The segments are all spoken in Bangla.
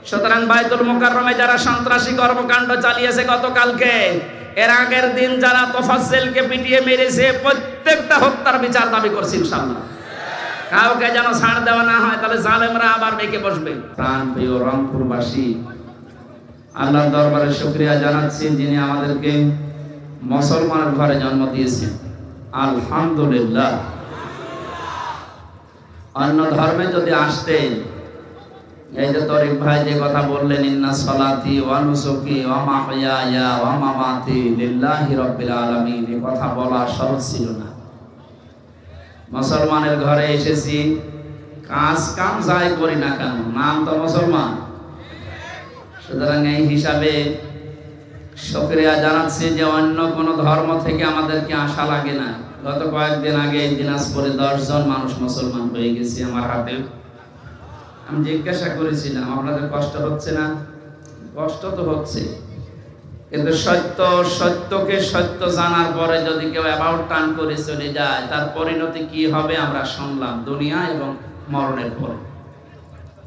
সুতরাং বাইতুল মুকাররমে যারা সন্ত্রাসী কর্মকাণ্ড চালিয়েছে গতকালকে, এর আগের দিন যারা তোফাজ্জেলকে পিটিয়ে মেরেছে, প্রত্যেকটা হত্যার বিচার দাবি করছি ইনশাআল্লাহ। কাউকে যেন ছাড় দেওয়া না হয়, তাহলে জালেমরা আবার ডেকে বসবে। প্রাণপ্রিয় রংপুরবাসী, আল্লাহর দরবারে শুকরিয়া জানাচ্ছি যিনি আমাদেরকে মুসলমানের ঘরে জন্ম দিয়েছেন, আলহামদুলিল্লাহ। অন্য ধর্মে যদি আসতেন, এই যে তরিক ভাই যে কথা বললেন, ইন্না সলাতি ওয়া নুসুকি ওয়া মাহইয়ায়া ওয়া মামাতি লিল্লাহি রাব্বিল আলামিন, এই কথা বলা সহজ ছিল না। মুসলমানের ঘরে এসেছি, কাজ কাম যাই করি না কেন, নাম তো মুসলমান। সুতরাং এই হিসাবে শুকরিয়া জানাচ্ছি যে অন্য কোন ধর্ম থেকে আমাদেরকে আশা লাগে না। গত কয়েকদিন আগে দিনাজপুরে 10 জন মানুষ মুসলমান হয়ে গেছে আমার হাতে। আমি জিজ্ঞাসা করেছিলাম, আপনাদের কষ্ট হচ্ছে না? কষ্ট তো হচ্ছে, কিন্তু সত্যকে সত্য জানার পরে যদি কেউ অ্যাবাউট টার্ন করে চলে যায়, তার পরিণতি কি হবে আমরা শুনলাম দুনিয়া এবং মরণের পরে।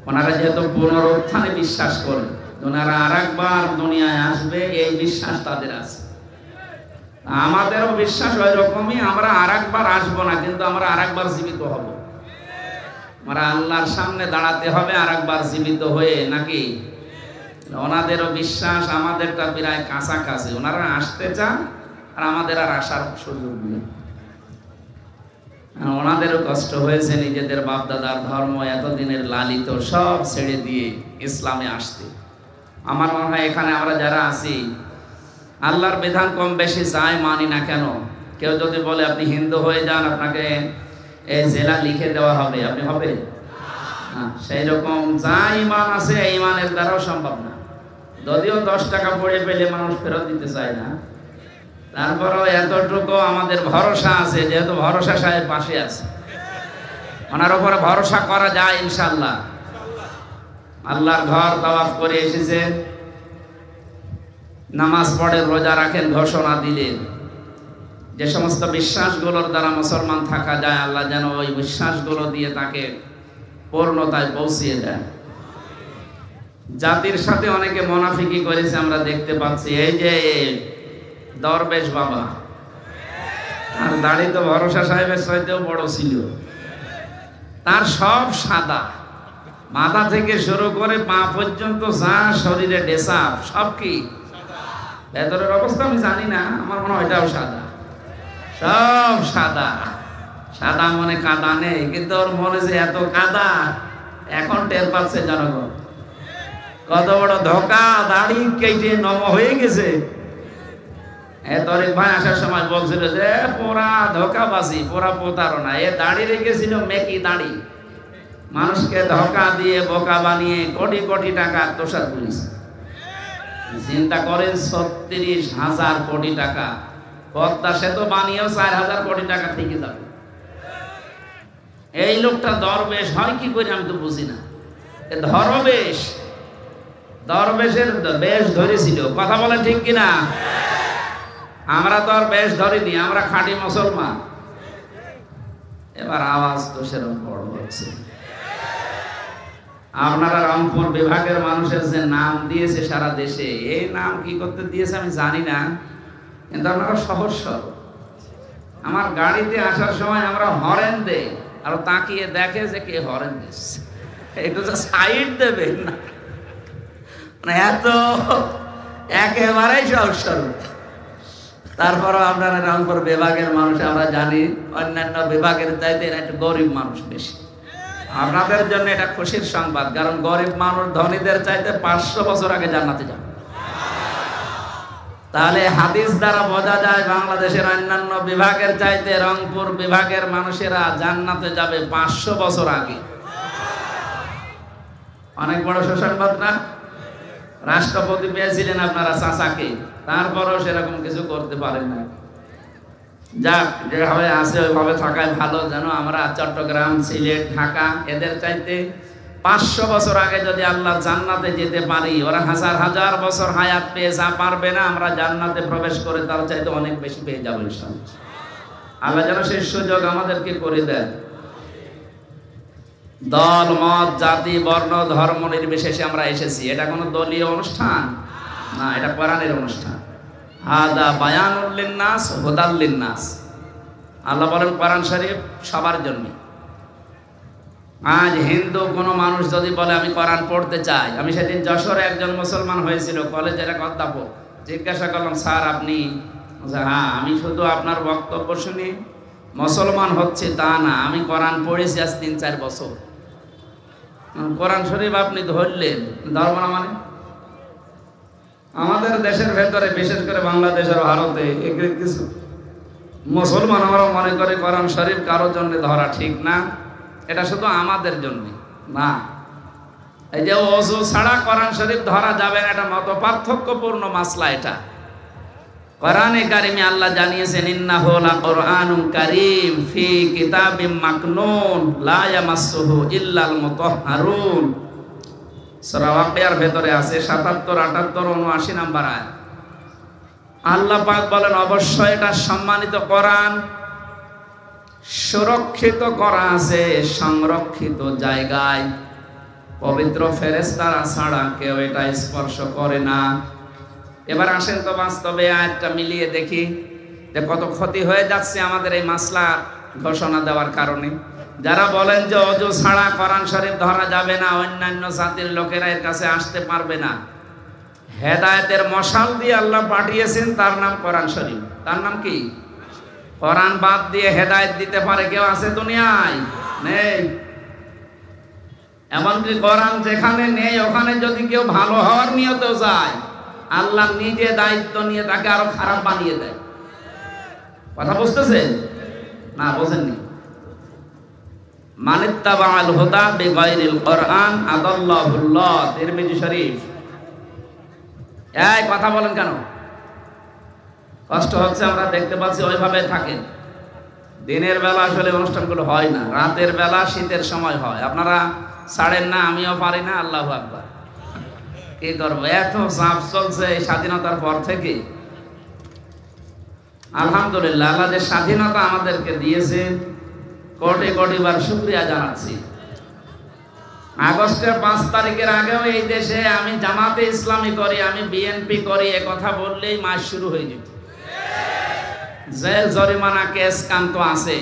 ওনারা যেহেতু পুনরুত্থানে বিশ্বাস করেন, ওনারা আরেকবার দুনিয়ায় আসবে এই বিশ্বাস তাদের আছে। আমাদেরও বিশ্বাস ওই রকমই, আমরা আরেকবার আসবো না, কিন্তু আমরা আরেকবার জীবিত হব। আমরা আল্লাহর সামনে দাঁড়াতে হবে আরেকবার জীবিত হয়ে, নাকি? ওনাদেরও বিশ্বাস আমাদেরটা প্রায় কাছাকাছি। ওনারা আসতে চান আর আমাদের আর আসার সুযোগ নেই। ওনাদেরও কষ্ট হয়েছে নিজেদের বাপদাদার ধর্ম এতদিনের লালিত সব ছেড়ে দিয়ে ইসলামে আসতে। আমার মনে হয় এখানে আমরা যারা আছি, আল্লাহর বিধান কম বেশি যাই মানি না কেন, কেউ যদি বলে আপনি হিন্দু হয়ে যান, আপনাকে এই জেলা লিখে দেওয়া হবে, আপনি হবে না। সেই রকম যা ইমান আছে, এই ইমানের দ্বারাও সম্ভব না। যদিও 10 টাকা পড়ে পেলে মানুষ ফেরত দিতে চায় না, তারপরেও এতটুকু আমাদের ভরসা আছে, যেহেতু ভরসা সাহেব পাশে আছে, ওনার উপরে ভরসা করা যায় ইনশাআল্লাহ। আল্লাহর ঘর তাওয়াফ করে এসেছেন, নামাজ পড়েন, রোজা রাখেন, ঘোষণা দিলেন যে সমস্ত বিশ্বাসগুলোর দ্বারা মুসলমান থাকা যায়, আল্লাহ যেন ওই বিশ্বাসগুলো দিয়ে তাকে পূর্ণতায় পৌঁছিয়ে দেন। জাতির সাথে অনেকে মুনাফিকি করেছে আমরা দেখতে পাচ্ছি। এই যে দরবেশ বাবা, তার দাড়ি তো ভরসা সাহেবের চাইতেও বড় ছিল। তার সব সাদা, মাথা থেকে শুরু করে পা পর্যন্ত যা শরীরে ডেসাপ সব কি ভেতরের অবস্থা আমি জানি না, আমার মনে হয় এটাও সাদা, সব সাদা। সাদা মনে কাদা নেই, কিন্তু ওর মনে যে এত কাদা এখন টের পাচ্ছে জনগণ। কত বড় ধোকা, দাড়ি কেটে নম হয়ে গেছে। তরিক ভাই আসার সময় বলছিল যে পোড়া ধোকাবাজি, পোড়া প্রতারণা। এ দাড়ি রেখেছিল মেকি দাড়ি, মানুষকে ধোকা দিয়ে বোকা বানিয়ে কোটি কোটি টাকা আত্মসাৎ করেছে। চিন্তা করেন, 36,000 কোটি টাকা। পদ্মা সেতু বানিয়েও 4,000 কোটি টাকা থেকে যাবে। এই লোকটা দরবেশ হয় কি করে আমি তো বুঝি না। ধরবেশ, দরবেশের বেশ ধরেছিল। কথা বলে ঠিক কিনা? আমরা তো আর বেশ ধরিনি, আমরা খাঁটি মুসলমান। এবার আওয়াজ তো সেরকম বড় হচ্ছে। আপনারা রংপুর বিভাগের মানুষের যে নাম দিয়েছে সারা দেশে, এই নাম কি করতে দিয়েছে আমি জানি না, কিন্তু আপনারা সহজ সরল। আমার গাড়িতে আসার সময় আমরা হরেন দেই, আর তাকিয়ে দেখে যে কে হরেন দিচ্ছে, একটু সাইড দেবেন না, মানে এত একেবারেই সহজ সরল। তারপরও আপনারা রংপুর বিভাগের মানুষ, আমরা জানি অন্যান্য বিভাগের চাইতে একটু গরিব মানুষ বেশি। আপনাদের জন্য এটা খুশির সংবাদ, কারণ গরিব মানুষ ধনীদের চাইতে 500 বছর আগে জান্নাতে যাবে। তাহলে হাদিস দ্বারা বোঝা যায় বাংলাদেশের অন্যান্য বিভাগের চাইতে রংপুর বিভাগের মানুষেরা জান্নাতে যাবে 500 বছর আগে। অনেক বড় সুসংবাদ না? রাষ্ট্রপতি পেয়েছিলেন আপনারা চাচাকে, তারপরেও সেরকম কিছু করতে পারেন না। যাক, যেভাবে আছে ওইভাবে থাকায় ভালো। যেন আমরা চট্টগ্রাম, সিলেট, ঢাকা এদের চাইতে 500 বছর আগে যদি আল্লাহ জান্নাতে যেতে পারি, ওরা হাজার হাজার বছর হায়াত পেয়ে যা পারবে না, আমরা জান্নাতে প্রবেশ করে তার চাইতে অনেক বেশি পেয়ে যাবো ইনশাআল্লাহ। আল্লাহ যেন সেই সুযোগ আমাদেরকে করে দেন। দল মত জাতি বর্ণ ধর্ম নির্বিশেষে আমরা এসেছি। এটা কোনো দলীয় অনুষ্ঠান না, এটা কোরআনের অনুষ্ঠান। হাদা বায়ানুল লিন্নাস হুদাল লিন্নাস। আল্লাহ বলেন কোরআন শরীফ সবার জন্য। আজ হিন্দু কোনো মানুষ যদি বলে আমি কোরআন পড়তে চাই, আমি সেদিন যশোরে একজন মুসলমান হয়েছিল কলেজের এক অধ্যাপক, জিজ্ঞাসা করলাম স্যার আপনি? হ্যাঁ, আমি শুধু আপনার বক্তব্য শুনি মুসলমান হচ্ছে তা না, আমি কোরআন পড়েছি আজ 3-4 বছর। কোরআন শরীফ আপনি ধরলেন, ধর্ম না মানে? আমাদের দেশের ভেতরে বিশেষ করে বাংলাদেশ আর ভারতে কিছু মুসলমান আমরা মনে করে কোরআন শরীফ কারোর জন্য ধরা ঠিক না, এটা শুধু আমাদের জন্য না। এই যে ওযু ছাড়া কোরআন শরীফ ধরা যাবে না, এটা মত পার্থক্যপূর্ণ মাসলা। এটা কোরআনে কারিমে আল্লাহ জানিয়েছেন ইন্নাহু লাকুরআনুন কারীম ফি কিতাবিম মাকনুন লা ইয়ামাসসুহু ইল্লাল মুতাহহারুন। সূরা ওয়াকিয়ার ভেতরে আছে 77, 78, 79 নাম্বার আয়াত। আল্লাহ পাক বলেন অবশ্যই এটা সম্মানিত কোরআন, সুরক্ষিত করা আছে সংরক্ষিত জায়গায়, পবিত্র ফেরেশতারা ছাড়া কেউ এটা স্পর্শ করে না। এবার আসেন তো বাস্তবে আয়াতটা মিলিয়ে দেখি যে কত ক্ষতি হয়ে যাচ্ছে আমাদের এই মাসলা ঘোষণা দেওয়ার কারণে। যারা বলেন যে ওযু ছাড়া কোরআন শরীফ ধরা যাবে না, অন্যান্য জাতির লোকেরা এর কাছে আসতে পারবে না, হেদায়েতের মশাল দিয়ে আল্লাহ পাঠিয়েছেন, তার নাম কোরআন শরীফ। তার নাম কি? কোরআন বাদ দিয়ে হেদায়েত দিতে পারে কেউ আছে দুনিয়ায়? নেই। এমনকি কোরআন যেখানে নেই ওখানে যদি কেউ ভালো হওয়ার নিয়তেও যায়, আল্লাহ নিজে দায়িত্ব নিয়ে তাকে আরো খারাপ বানিয়ে দেয়। কথা বুঝতেছেন না? বোঝেননি? মানিত্তাবাআল হুদা বিগাইরিল কোরআন আদাল্লাহুল্লাহ, তিরমিজি শরীফ। এই কথা বলেন কেন? কষ্ট হচ্ছে, আমরা দেখতে পাচ্ছি ওইভাবে থাকেন। দিনের বেলা আসলে অনুষ্ঠানগুলো হয় না, রাতের বেলা শীতের সময় হয়। আপনারা ছাড়েন না, আমিও পারি না। আল্লাহু আকবার। কি করবো, এত চাপ চলছে এই স্বাধীনতার পর থেকে। আলহামদুলিল্লাহ, আল্লাহ যে স্বাধীনতা আমাদেরকে দিয়েছে কোটি কোটিবার শুকরিয়া জানাচ্ছি। আগস্টের 5 তারিখের আগেও এই দেশে আমি জামাতে ইসলামী করি, আমি বিএনপি করি, এ কথা বললেই মাস শুরু হয়ে যেত। জেল জরিমানা কেস কান্ত আছে,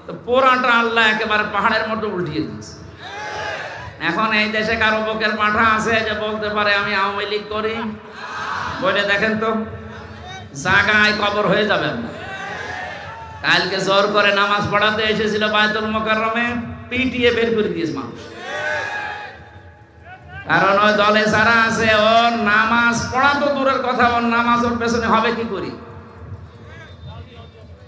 তো পুরাটা আল্লাহ একেবারে পাহাড়ের মতো উল্টিয়ে দিয়েছে। এখন এই দেশে কারো বুকের পাঠা আছে যে বলতে পারে আমি আওয়ামী লীগ করি? বলে দেখেন তো, জায়গায় কবর হয়ে যাবে। কালকে জোর করে নামাজ পড়াতে এসেছিল বায়তুল মুকাররমে, পিটিয়ে বের করে দিয়েছে মানুষ। কারণ ওই দলে যারা আছে, ওর নামাজ পড়া তো দূরের কথা, ওর নামাজ ওর পেছনে হবে কি করি?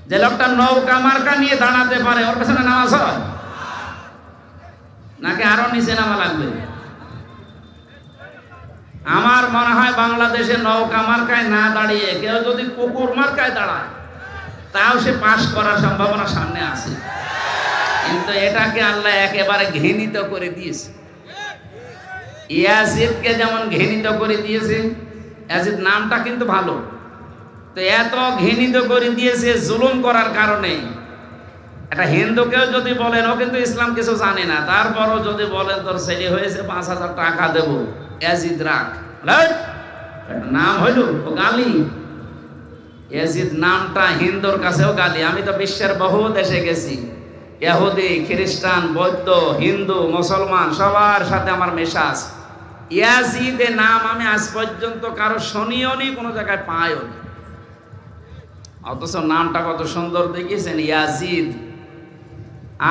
যে লোকটা নৌকা মার্কা নিয়ে দাঁড়াতে পারে, ওর পেছনে নামাজ হয় নাকি আরো নিচে নামা লাগবে? আমার মনে হয় বাংলাদেশে নৌকা মার্কায় না দাঁড়িয়ে কেউ যদি কুকুর মার্কায় দাঁড়ায়, তাও সে পাস করার সম্ভাবনা সামনে আছে। কিন্তু এটাকে আল্লাহ একেবারে ঘৃণিত করে দিয়েছে। ইয়াজিদকে যেমন ঘৃণিত করে দিয়েছে, ইয়াজিদ নামটা কিন্তু ভালো, তো এত ঘৃণিত করে দিয়েছে জুলুম করার কারণে। একটা হিন্দুকেও যদি বলেন ও কিন্তু ইসলাম কিছু জানে না, তারপরও যদি বলেন তোর ছেলে হয়েছে 5,000 টাকা দেবো, ইয়াজিদ রাখ, নাম হইল ও গালি। ইয়াজিদ নামটা হিন্দুর কাছেও গালি। আমি তো বিশ্বের বহু দেশে গেছি, ইহুদি, খ্রিস্টান, বৌদ্ধ, হিন্দু, মুসলমান সবার সাথে আমার মেশাজ। ইয়াজিদের নাম আমি আজ পর্যন্ত কারো শুনিও নি, কোনো জায়গায় পাইও নি। অথচ নামটা কত সুন্দর দেখিয়েছেন, ইয়াজিদ।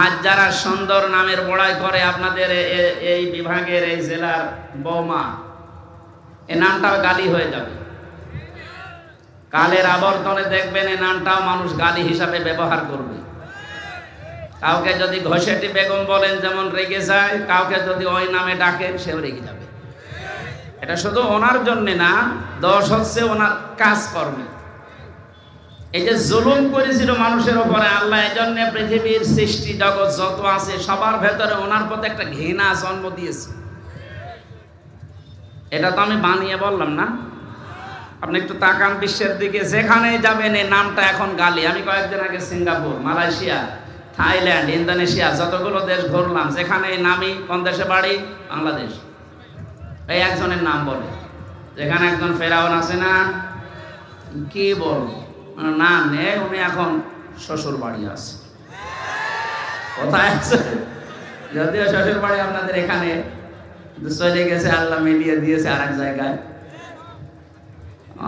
আজ যারা সুন্দর নামের বড়াই করে আপনাদের এই বিভাগের এই জেলার বৌমা, এই নামটাও গালি হয়ে যাবে। কালের আবর্তনে দেখবেন এই নামটাও মানুষ গালি হিসাবে ব্যবহার করবে। কাউকে যদি ঘষেটি বেগম বলেন যেমন রেগে যায়, কাউকে যদি ওই নামে ডাকেন সেও রেগে যাবে। এটা শুধু ওনার জন্য না, দোষ হচ্ছে ওনার কাজকর্মে। এই যে জুলুম করেছিল মানুষের উপরে আল্লাহ, এই জন্য পৃথিবীর সৃষ্টি জগৎ যত আছে সবার ভেতরে ওনার প্রতি একটা ঘৃণা জন্ম দিয়েছে। এটা তো আমি বানিয়ে বললাম না। আপনি একটু তাকান বিশ্বের দিকে, যেখানে যাবেন এই নামটা এখন গালি। আমি কয়েকদিন আগে সিঙ্গাপুর, মালয়েশিয়া, থাইল্যান্ড, ইন্দোনেশিয়া, যতগুলো দেশ ঘুরলাম, যেখানে নামি কোন দেশে বাড়ি, বাংলাদেশ, এই একজনের নাম বলে। যেখানে একজন ফেরাউন আছে না, কি বলবো, না নেই, উনি এখন শ্বশুর বাড়ি আছে। কোথায় আছে? যদিও শ্বশুর বাড়ি আপনাদের এখানে, চলে গেছে, আল্লাহ মিলিয়ে দিয়েছে আর এক জায়গায়।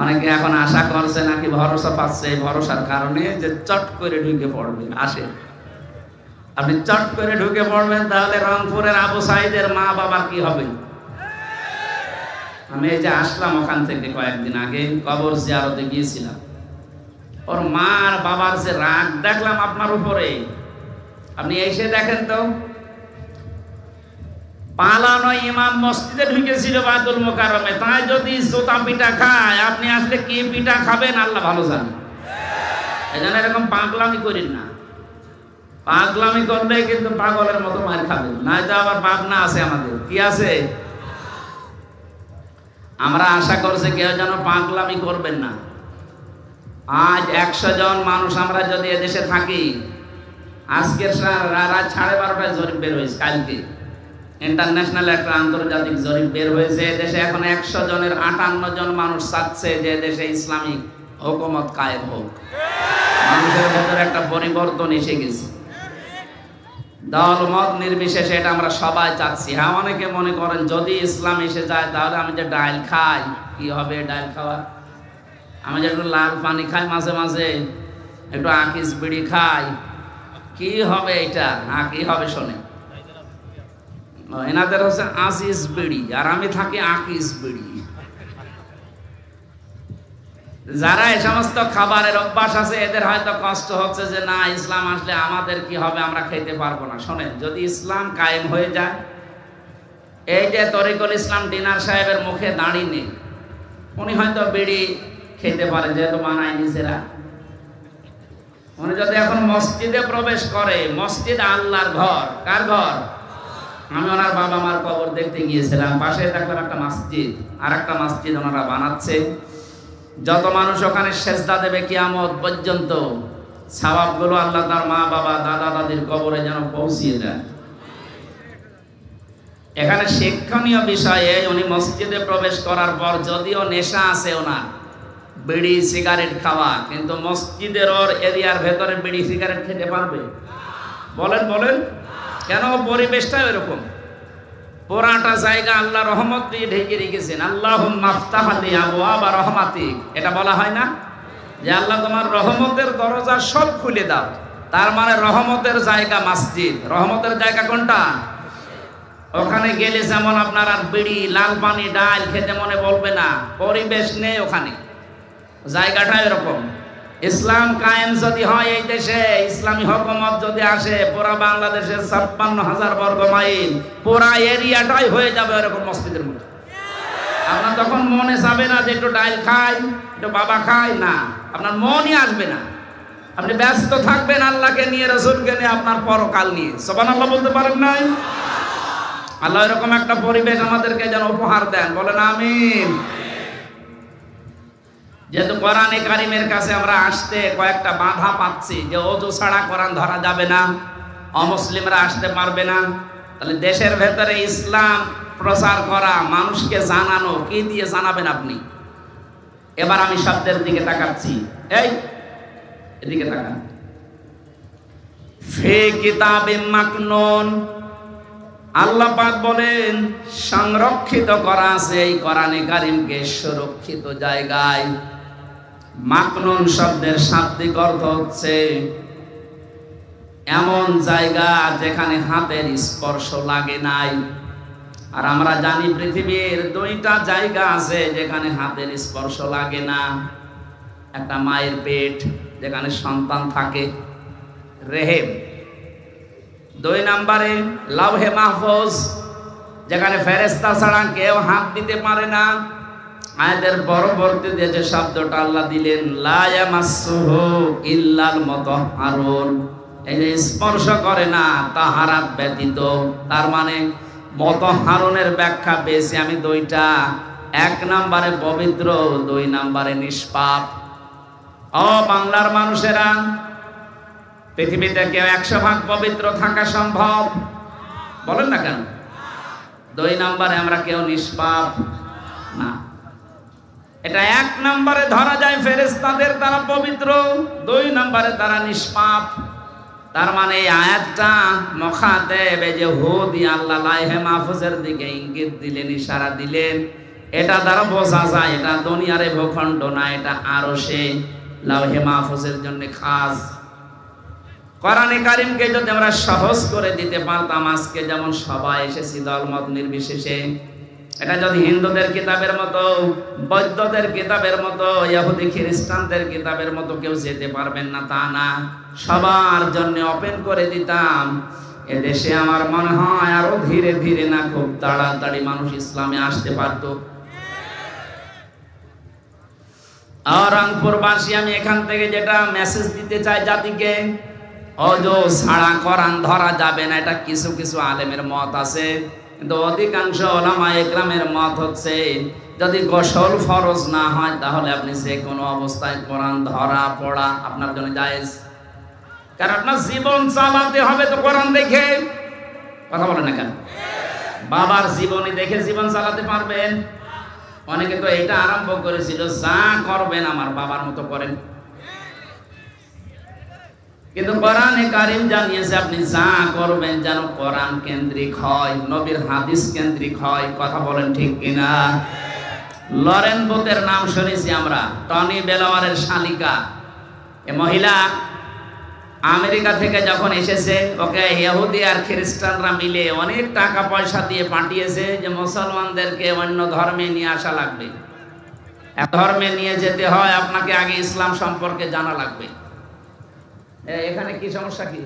অনেকে এখন আশা করছে নাকি, ভরসা পাচ্ছে, এই ভরসার কারণে যে চট করে ঢুকে পড়বে। আসে, আপনি চট করে ঢুকে পড়বেন, তাহলে রংপুরের আবু সাইদের মা বাবার কি হবে? আমি এই যে আসলাম ওখান থেকে কয়েকদিন আগে, কবর জিয়ারতে গিয়েছিলাম, ওর মা আর বাবার যে রাগ দেখলাম আপনার উপরে। আপনি এসে দেখেন তো, পালানো ইমাম মসজিদে ঢুকেছিল বায়তুল মুকাররমে, তাই যদি জুতা পিঠা খায়, আপনি আসলে কি পিঠা খাবেন আল্লাহ ভালো জানে। এজন্য এরকম পাগলামি করেন না, পাগলামি করলে কিন্তু পাগলের মতো মার খাবেন। নাই তো আবার পাগনা আছে আমাদের, কি আছে? আমরা আশা করছি কেউ যেন পাগলামি করবেন না। আজ 100 জন মানুষ আমরা যদি এদেশে থাকি, আজকের রাত 12:30টায় জরিপ বের হয়েছে, কালকে ইন্টারন্যাশনাল একটা আন্তর্জাতিক জরিপ বের হয়েছে। দেশে এখন 100 জনের 58 জন মানুষ চাচ্ছে যে দেশে ইসলামিক হুকুমত কায়েম হোক। মানুষের ভেতরে একটা পরিবর্তন এসে গেছে, দল মত নির্বিশেষে এটা আমরা সবাই চাচ্ছি। হ্যাঁ, অনেকে মনে করেন যদি ইসলাম এসে যায় তাহলে আমি যে ডাইল খাই, কি হবে ডাইল খাওয়া? আমি যে একটু লাল পানি খাই মাঝে মাঝে, একটু আকিস বিড়ি খাই, কি হবে এটা? কি হবে শোনে, এনাদের হচ্ছে আসিস বিড়ি আর আমি থাকি আকিস বিড়ি। যারা এই সমস্ত খাবারের অভ্যাস আছে, এদের হয়তো কষ্ট হচ্ছে যে না, ইসলাম আসলে আমাদের কি হবে, আমরা খেতে পারবো না। শোনেন, যদি ইসলাম কায়েম হয়ে যায়, এই যে তরিকুল ইসলাম ডিনার সাহেবের মুখে দাঁড়িয়ে নেই, উনি হয়তো বিড়ি খেতে পারে, যেহেতু মানায় নিজেরা। উনি যদি এখন মসজিদে প্রবেশ করে, মসজিদ আল্লাহর ঘর, কার ঘর? আমি ওনার বাবা মার কবর দেখতে গিয়েছিলাম, পাশে দেখলাম একটা মসজিদ, আর একটা মসজিদ ওনারা বানাচ্ছে। যত মানুষ ওখানে সেজদা দেবে কিয়ামত পর্যন্ত, সওয়াবগুলো আল্লাহ তার মা বাবা দাদা দাদির কবরে যেন পৌঁছিয়ে দেন। এখানে শিক্ষণীয় বিষয়ে, উনি মসজিদে প্রবেশ করার পর যদিও নেশা আছে ওনার, বিড়ি সিগারেট খাওয়া, কিন্তু মসজিদের ওর এরিয়ার ভেতরে বিড়ি সিগারেট খেতে পারবে? বলেন বলেন, কেন? পরিবেশটা এরকম, পুরাটা জায়গা আল্লাহ রহমত দিয়ে ঢেকে রেখেছেন। আল্লাহুম্মা আফতাহ লি আবওয়াবা রাহমাতিক, এটা বলা হয় না যে আল্লাহ তোমার রহমতের দরজা সব খুলে দাও? তার মানে রহমতের জায়গা মসজিদ। রহমতের জায়গা কোনটা? ওখানে গেলে যেমন আপনার আর বিড়ি, লাল পানি, ডাল খেতে মনে বলবে না, পরিবেশ নেই ওখানে, জায়গাটা এরকম। ইসলাম কায়েম যদি হয় এই দেশে, ইসলামী হুকুমত যদি আসে, পুরা বাংলাদেশের 56,000 বর্গ মাইল পুরা এরিয়াটাই হয়ে যাবে এরকম মসজিদের মতো। আপনার তখন মনে যাবে না যে একটু ডাইল খাই, একটু বাবা খাই, না, আপনার মনই আসবে না। আপনি ব্যস্ত থাকবেন আল্লাহকে নিয়ে, রাসূলকে নিয়ে, আপনার পরকাল নিয়ে। সুবহানাল্লাহ বলতে পারেন নাই? আল্লাহ এরকম একটা পরিবেশ আমাদেরকে যেন উপহার দেন, বলেন আমিন। যেহেতু কোরআনে কারিমের কাছে আমরা আসতে কয়েকটা বাধা পাচ্ছি, যে ওযু ছাড়া কোরআন ধরা যাবে না, অমুসলিমরা আসতে পারবে না, তাহলে দেশের ভেতরে ইসলাম প্রচার করা, মানুষকে জানানো, কি দিয়ে জানাবেন আপনি? এবার আমি শব্দের দিকে তাকাচ্ছি, এই এদিকে তাকান। ফি কিতাবিম মাকনুন, আল্লাহ পাক বলেন সংরক্ষিত করা আছে এই কোরআনে কারিমকে সুরক্ষিত জায়গায়। মাকনুন শব্দের শাব্দিক অর্থ হচ্ছে এমন জায়গা যেখানে হাতের স্পর্শ লাগে নাই। আর আমরা জানি পৃথিবীর 2টা জায়গা আছে যেখানে হাতের স্পর্শ লাগে না। একটা মায়ের পেট, যেখানে সন্তান থাকে, রেহেম। 2 নম্বরে লাউহে মাহফুজ, যেখানে ফেরেশতা ছাড়া কেউ হাত দিতে পারে না। আয়াতের পরবর্তীতে যে শব্দটা আল্লাহ দিলেন, লা ইয়ামাসসুহু ইল্লাল মুতাহহারুন, এই যে স্পর্শ করে না তাহারাত ব্যতীত। তার মানে মুতাহহারুনের ব্যাখ্যা পেয়েছি আমি 2টা। 1 নম্বরে পবিত্র, 2 নম্বরে নিষ্পাপ। ও বাংলার মানুষেরা, পৃথিবীতে কেউ 100% পবিত্র থাকা সম্ভব? বলেন না কেন? 2 নম্বরে আমরা কেউ নিষ্পাপ না। এটা 1 নম্বরে ধরা যায় ফেরেশতাদের তারা পবিত্র, 2 নম্বরে তারা নিষ্পাপ। তার মানে এই আয়াতটা মুখাতাব যে হুদি আল্লাহ লাইহে মাহফুজের দিকে ইঙ্গিত দিলেন, ইশারা দিলেন, এটা দ্বারা বোঝা যায় এটা দুনিয়ার ভূখণ্ড না, এটা আরশে লাইহে মাহফুজের জন্য খাস। কোরআনে কারীমকে যদি আমরা সহজ করে দিতে পারতাম, আজকে যেমন সবাই এসেছি দলমত নির্বিশেষে, এটা যদি হিন্দুদের কিতাবের মতো, বৌদ্ধদের কিতাবের মতো, ইহুদি খ্রিস্টানদের কিতাবের মতো কেউ যেতে পারবেন না তা না, সবার জন্য ওপেন করে দিতাম, এদেশে আমার মনে হয় আরো ধীরে ধীরে না খুব তাড়াতাড়ি মানুষ ইসলামে আসতে পারত। আর রংপুরবাসী, আমি এখান থেকে যেটা মেসেজ দিতে চাই জাতিকে, অজো ছাড়া কোরআন ধরা যাবে না, এটা কিছু কিছু আলেমের মত আছে, কিন্তু অধিকাংশ ওলামা ইকরামের মত হচ্ছে যদি গোসল ফরজ না হয় তাহলে আপনি যে কোনো অবস্থায় কোরআন ধরা পড়া আপনার জন্য জায়েজ। কারণ আপনার জীবন চালাতে হবে তো কোরআন দেখে। কথা বলেন না কেন? বাবার জীবনী দেখে জীবন চালাতে পারবেন? অনেকে তো এটা আরম্ভ করেছিল, যা করবেন আমার বাবার মতো করেন। কিন্তু কোরআনে কারীম জানিয়েছে আপনি যা করবেন যেন কোরআন কেন্দ্রিক হয়, নবীর হাদিস কেন্দ্রিক হয়। কথা বলেন ঠিক কিনা? লরেন বুথের নাম শুনেছি আমরা, টনি বেলাওয়ারের শালিকা। এ মহিলা আমেরিকা থেকে যখন এসেছে, ওকে ইহুদি আর খ্রিস্টানরা মিলে অনেক টাকা পয়সা দিয়ে পাঠিয়েছে যে মুসলমানদেরকে অন্য ধর্মে নিয়ে আসা লাগবে, এক ধর্মে নিয়ে যেতে হয়, আপনাকে আগে ইসলাম সম্পর্কে জানা লাগবে। এখানে কি সমস্যা? কি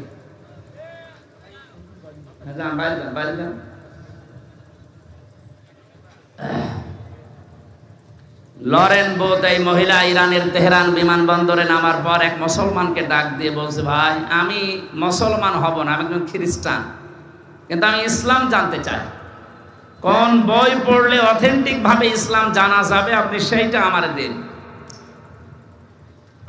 বাইরে যান। লরেন বুথ এই মহিলা ইরানের তেহরান বিমানবন্দরে নামার পর এক মুসলমানকে ডাক দিয়ে বলছে, ভাই আমি মুসলমান হব না, আমি একজন খ্রিস্টান, কিন্তু আমি ইসলাম জানতে চাই। কোন বই পড়লে অথেন্টিক ভাবে ইসলাম জানা যাবে আপনি সেইটা আমার দিন।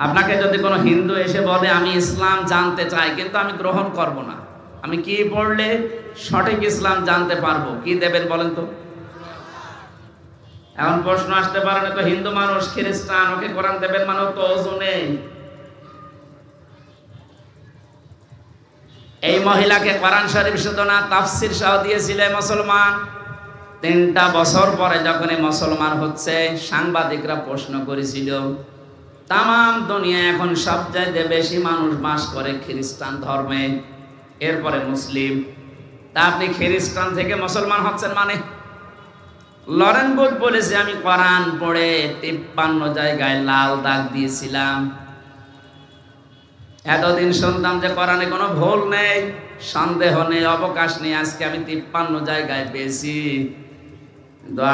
আপনাকে যদি কোনো হিন্দু এসে বলে আমি ইসলাম জানতে চাই কিন্তু আমি গ্রহণ করব না, আমি কি পড়লে সঠিক ইসলাম জানতে পারবো, কি দেবেন বলেন তো? এখন প্রশ্ন আসতে পারে না, তো হিন্দু মানুষ খ্রিস্টান, ওকে কোরআন দেবেন মানে তো ওযু নেই। এই মহিলাকে কোরআন শরীফ শুধু না তাফসীর সহ দিয়েছিল মুসলমান। 3টা বছর পরে যখন মুসলমান হচ্ছে, সাংবাদিকরা প্রশ্ন করেছিল তাম দুনিয়া এখন সবচাইতে বেশি মানুষ বাস করে খ্রিস্টান ধর্মে, এরপরে মুসলিম, তা আপনি খ্রিস্টান থেকে মুসলমান হচ্ছেন মানে? লরেন বুথ বলেছে আমি কোরআন পড়ে 53 জায়গায় লাল দাগ দিয়েছিলাম। এতদিন শুনতাম যে কোরআনে কোনো ভুল নেই, সন্দেহ নেই, অবকাশ নেই, আজকে আমি 53 জায়গায় পেয়েছি।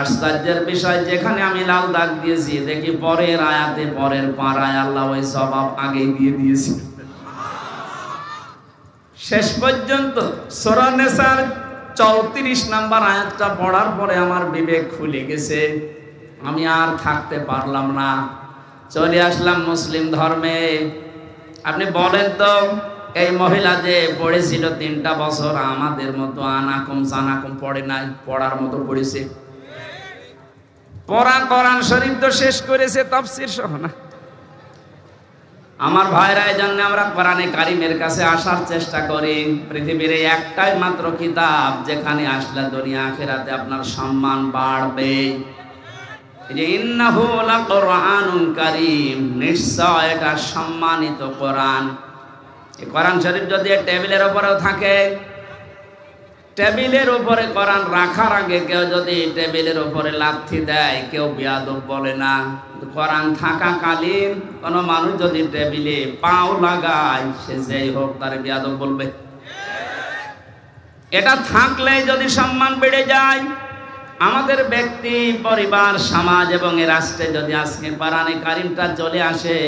আশ্চর্যের বিষয়, যেখানে আমি লাল দাগ দিয়েছি দেখি পরের আয়াতে, পরের পারায় আল্লাহ ওই জবাব আগে দিয়ে দিয়েছি। শেষ পর্যন্ত সূরা নিসার 34 নম্বর আয়াতটা পড়ার পরে আমার বিবেক খুলে গেছে, আমি আর থাকতে পারলাম না, চলে আসলাম মুসলিম ধর্মে। আপনি বলেন তো, এই মহিলা যে পড়েছিল 3টা বছর আমাদের মতো আনাকুম জানাকুম পড়ে নাই, পড়ার মতো পড়েছে। পড়া কোরআন শরীফ তো শেষ করেছে তাফসীর সহ না। আমার ভাইরা, এই জন্য আমরা কোরআনে কারীমের কাছে আসার চেষ্টা করি। পৃথিবীর একটাই মাত্র কিতাব যেখানে আসলে দুনিয়া আখিরাতে আপনার সম্মান বাড়বে। যে ইন্নাহু লাকুরআনুন কারীম, নিশ্চয় এটা সম্মানিত কোরআন। এই কোরআন শরীফ যদি টেবিলের উপরেও থাকে, টেবিলের উপরে কোরআন রাখার আগে কেউ যদি টেবিলের উপরে লাথি দেয় কেউ বেয়াদব বলে না, কোরআন থাকাকালীন কোন মানুষ যদি টেবিলে পাও লাগায় সে যেই হোক তার বেয়াদব বলবে। এটা থাকলে যদি সম্মান বেড়ে যায়, আমাদের ব্যক্তি, পরিবার, সমাজ এবং এই রাষ্ট্রে যদি আজকে কোরআনে কারীমটা চলে আসে,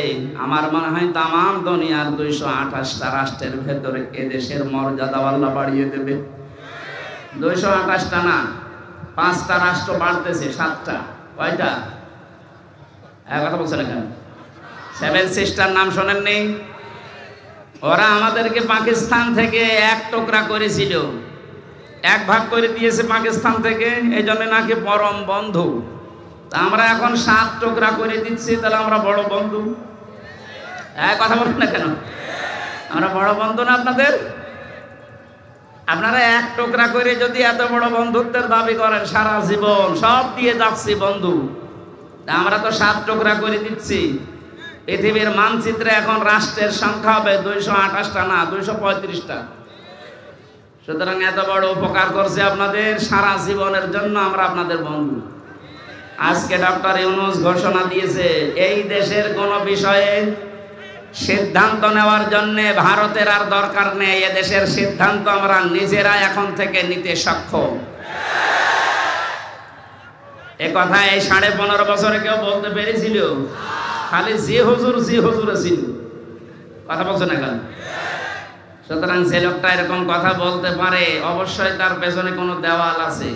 আমার মনে হয় তামাম দুনিয়ার 228টা রাষ্ট্রের ভেতরে এদেশের মর্যাদা আল্লাহ বাড়িয়ে দেবে। 228টা না, 5টা রাষ্ট্র বাড়তেছে, 7টা। কয়টা? কথা বলছেন কেন? 7 সিস্টার নাম শোনেননি? ওরা আমাদেরকে পাকিস্তান থেকে এক টুকরা করেছিল, এক ভাগ করে দিয়েছে পাকিস্তান থেকে, এই জন্য নাকি পরম বন্ধু। আমরা এখন 7 টুকরা করে দিচ্ছি, তাহলে আমরা বড় বন্ধু? কথা বলুন না কেন? আমরা বড় বন্ধু না আপনাদের? আপনারা এক টুকরা করে যদি এত বড় বন্ধুত্বের দাবি করেন, সারা জীবন সব দিয়ে যাচ্ছি বন্ধু, আমরা তো 7 টুকরা করে দিচ্ছি। পৃথিবীর মানচিত্রে এখন রাষ্ট্রের সংখ্যা হবে 228টা না 235টা। সুতরাং এত বড় উপকার করছে আপনাদের, সারা জীবনের জন্য আমরা আপনাদের বন্ধু। আজকে ডক্টর ইউনূস ঘোষণা দিয়েছে, এই দেশের কোন বিষয়ে সিদ্ধান্ত নেওয়ার জন্য ভারতের আর দরকার নেই, এ দেশের সিদ্ধান্ত আমরা নিজেরা এখন থেকে নিতে সক্ষম। এ কথা এই 15.5 বছরে কেউ বলতে পেরেছিল? খালি জি হুজুর ছিল। কথা বলছে না কেন? সুতরাং যে লোকটা এরকম কথা বলতে পারে, অবশ্যই তার পেছনে কোনো দেওয়াল আছে।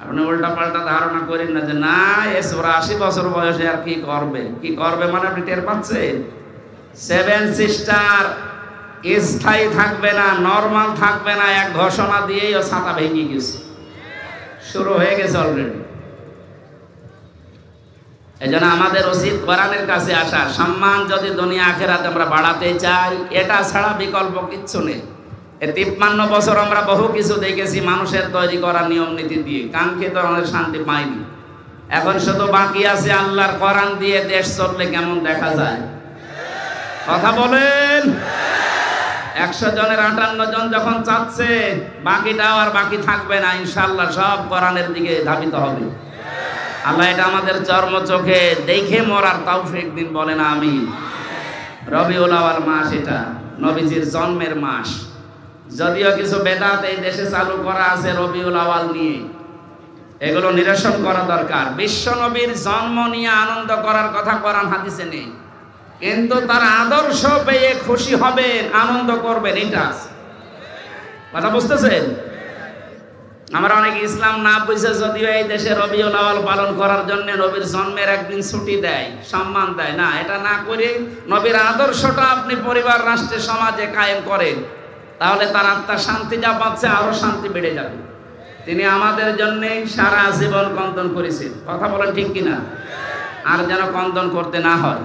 আপনি উল্টা পাল্টা ধারণা করেন না যে না 80 বছর বয়সে আর কি করবে মানে আপনি টের পাচ্ছেন? 7 সিস্টার স্থায়ী থাকবে না, নরমাল থাকবে না, এক ঘোষণা দিয়েই ও ছাতা ভেঙে গেছে, শুরু হয়ে গেছে অলরেডি। এই জন্য আমাদের উচিত কোরআনের কাছে আসা। সম্মান যদি দুনিয়া আখিরাতে আমরা বাড়াতে চাই, এটা ছাড়া বিকল্প কিচ্ছু নেই। 53 বছর আমরা বহু কিছু দেখেছি মানুষের তৈরি করা নিয়ম নীতি দিয়ে, কাঙ্ক্ষিত আমাদের শান্তি পাইনি। এখন শুধু বাকি আছে আল্লাহর কোরআন দিয়ে দেশ চললে কেমন দেখা যায়। কথা বলেন। 100 জনের 58 জন যখন চাচ্ছে, বাকিটাও আর বাকি থাকবে না, ইনশাআল্লাহ সব কোরআনের দিকে ধাবিত হবে। আল্লাহ এটা আমাদের চর্ম চোখে দেখে মরার তৌফিক দিন, বলেন আমিন। রবিউল আউয়াল মাস, এটা নবীজির জন্মের মাস। যদিও কিছু বেদাত এই দেশে চালু করা আছে রবিউল আউয়াল নিয়ে, এগুলো নিরসন করা দরকার। বিশ্ব নবীর জন্ম নিয়ে আনন্দ করার কথা কোরআন হাদিসে নেই, কিন্তু তার আদর্শ পেয়ে খুশি হবেন, আনন্দ করবেন, এটা কথা বুঝতেছেন? আমরা অনেক ইসলাম না বুঝে যদিও এই দেশে রবিউল আউয়াল পালন করার জন্য নবীর জন্মের একদিন ছুটি দেয়, সম্মান দেয় না। এটা না করে নবীর আদর্শটা আপনি পরিবার, রাষ্ট্রে, সমাজে কায়েম করেন, তাহলে তার আত্মার শান্তি যা পাচ্ছে আরো শান্তি বেড়ে যাবে। তিনি আমাদের জন্য সারা জীবন কন্দন করেছেন, কথা বলেন ঠিক কিনা? আর যেন কন্দন করতে না হয়।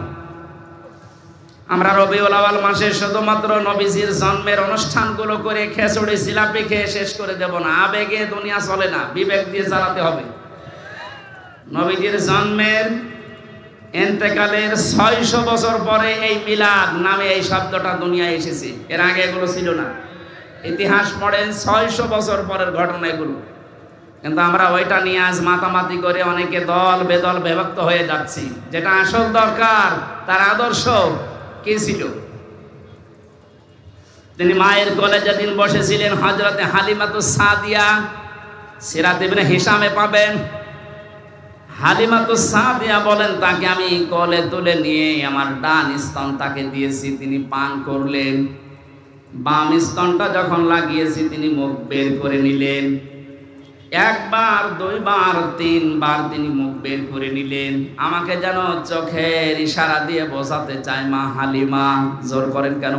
আমরা রবিউল আউয়াল মাসে শুধুমাত্র নবীজির জন্মের অনুষ্ঠানগুলো করে খেচুড়ি জিলাপি খেয়ে শেষ করে দেব না। আবেগে দুনিয়া চলে না, বিবেক দিয়ে চালাতে হবে। নবীজির জন্মের ইন্তেকালের 600 বছর পরে এই মিলাদ নামে এই শব্দটা দুনিয়ায় এসেছে, এর আগে এগুলো ছিল না। ইতিহাস পড়েন, 600 বছর পরের ঘটনা এগুলো। কিন্তু আমরা ওইটা নিয়ে আজ মাতামাতি করে অনেকে দল বেদল বিভক্ত হয়ে যাচ্ছি। যেটা আসল দরকার, তার আদর্শ কি ছিল। তিনি মায়ের কোলে যেদিন বসেছিলেন, হযরতে হালিমাতুস সাদিয়া, সিরাত ইবনে হিশামে পাবেন। হালিমাতুস সাদিয়া বলেন, তাকে আমি কোলে তুলে নিয়ে আমার ডান স্তন তাকে দিয়েছি, তিনি পান করলেন। বাম স্তনটা যখন লাগিয়েছি, তিনি মুখ বের করে নিলেন। 1 বার 2 বার 3 বার তিনি মুখ বের করে নিলেন। আমাকে যেন চোখের ইশারা দিয়ে বোঝাতে চায়, মা হালিমা, জোর করেন কেন?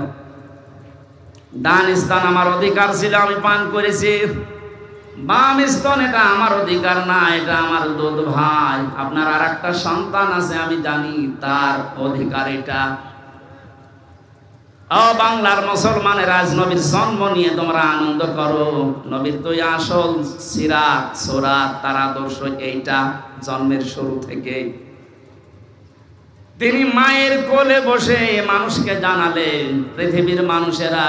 ডান স্তন আমার অধিকার ছিল, আমি পান করেছি। বাম স্তন এটা আমার অধিকার না, এটা আমার দুধ ভাই। আপনার আর একটা সন্তান আছে, আমি জানি তার অধিকার এটা। ও বাংলার মুসলমানের, আজ নবীর জন্ম নিয়ে তোমরা আনন্দ করো। নবীর তো আসল সিরাত সুরাত, তার আদর্শ এইটা জন্মের শুরু থেকে। তিনি মায়ের কোলে বসে মানুষকে জানালেন, পৃথিবীর মানুষেরা,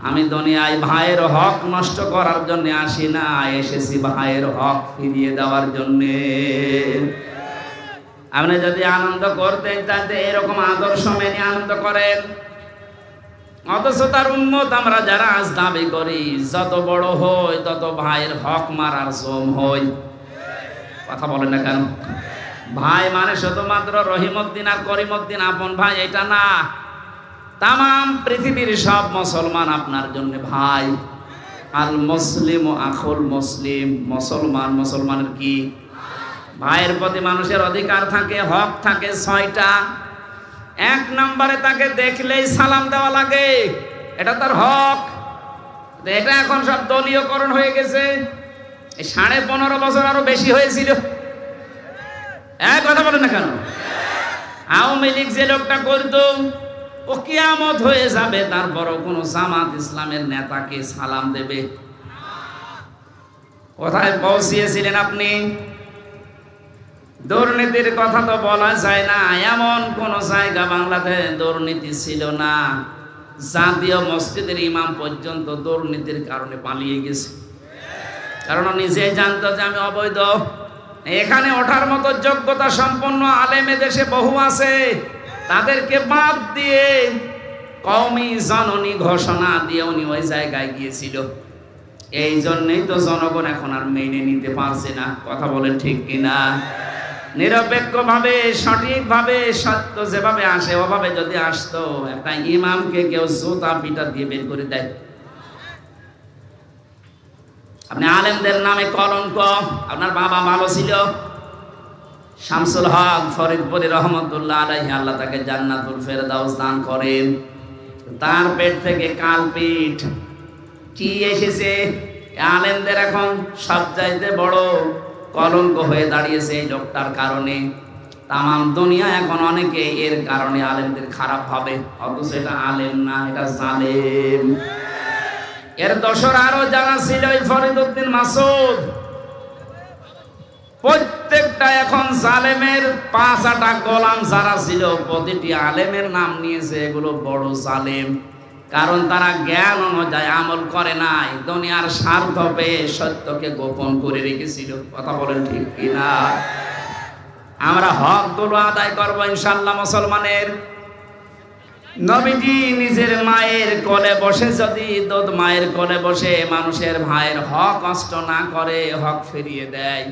আমি দুনিয়ায় ভাইয়ের হক নষ্ট করার জন্য আসি না, এসেছি ভাইয়ের হক ফিরিয়ে দেওয়ার জন্য। আপনি যদি আনন্দ করতেন, তাতে এরকম আদর্শ মেনে আনন্দ করেন। অথচ তার উম্মত আমরা যারা আজ দাবি করি, যত বড় হই তত ভাইয়ের হক মারার জম হই। কথা বলেন না কেন? ভাই মানে শুধুমাত্র রহিমউদ্দিন আর করিমউদ্দিন আপন ভাই, এটা না। তামাম পৃথিবীর সব মুসলমান আপনার জন্য ভাই। আল মুসলিম আখুল মুসলিম, মুসলমান মুসলমানের কি ভাইয়ের প্রতি মানুষের অধিকার থাকে, হক থাকে 6টা। এক নম্বরে তাকে দেখলেই সালাম দেওয়া লাগে, এটা তার হক। এটা এখন সব দলীয়করণ হয়ে গেছে। 15.5 বছর আরো বেশি হয়েছিল। এক কথা বলেন না কেন? আওয়ামী লীগ যে লোকটা করতো, ও কিয়ামত হয়ে যাবে তারপরও কোন জামাত ইসলামের নেতাকে সালাম দেবে? কোথায় পৌঁছিয়েছিলেন আপনি? দুর্নীতির কথা তো বলা যায় না, এমন কোন জায়গা বাংলাদেশে দুর্নীতি ছিল না। জাতীয় মসজিদের ইমাম পর্যন্ত দুর্নীতির কারণে পালিয়ে গেছে, কারণ নিজেই জানতো যে আমি অবৈধ। এখানে ওঠার মতো যোগ্যতা সম্পন্ন আলেম দেশে বহু আছে, তাদেরকে বাদ দিয়ে কওমি জননী ঘোষণা দিয়ে উনি ওই জায়গায় গিয়েছিল। এই জন্যই তো জনগণ এখন আর মেনে নিতে পারছে না। কথা বলেন ঠিক কিনা? নিরপেক্ষভাবে, সঠিকভাবে, সত্য যেভাবে আসে ওভাবে যদি আসতো, একটা ইমামকে কেউ জুতা পিটা দিয়ে বের করে দেয়। আপনি আলেমদের নামে কলঙ্ক। আপনার বাবা ভালো ছিল, শামসুল হক ফরিদপুরি রহমতুল্লাহ আলাইহি, আল্লাহ তাকে জান্নাতুল ফেরদাউস দান করেন। তার পেট থেকে কালপিট কি এসেছে? আলেমদের এখন সবচাইতে বড় কলঙ্ক হয়ে দাঁড়িয়েছে এই লোকটার কারণে। তামাম দুনিয়া এখন অনেকে এর কারণে আলেমদের খারাপ ভাবে, অথচ এটা আলেম না, এটা জালেম। এর দোসর আরো যারা ছিল, এই ফরিদউদ্দিন মাসুদ, প্রত্যেকটা এখন জালেমের 5টা গোলাম যারা ছিল, প্রতিটি আলেমের নাম নিয়েছে, এগুলো বড় জালেম। কারণ তারা জ্ঞান অনুযায়ী আমল করে নাই, দুনিয়ার স্বার্থ পেয়ে সত্যকে গোপন করে রেখেছিল। কথা বলেন ঠিক কিনা? আমরা হকগুলো আদায় করবো ইনশাআল্লাহ। মুসলমানের নবীজি নিজের মায়ের কোলে বসে, যদি দুধ মায়ের কোলে বসে মানুষের ভাইয়ের হক নষ্ট না করে, হক ফিরিয়ে দেয়।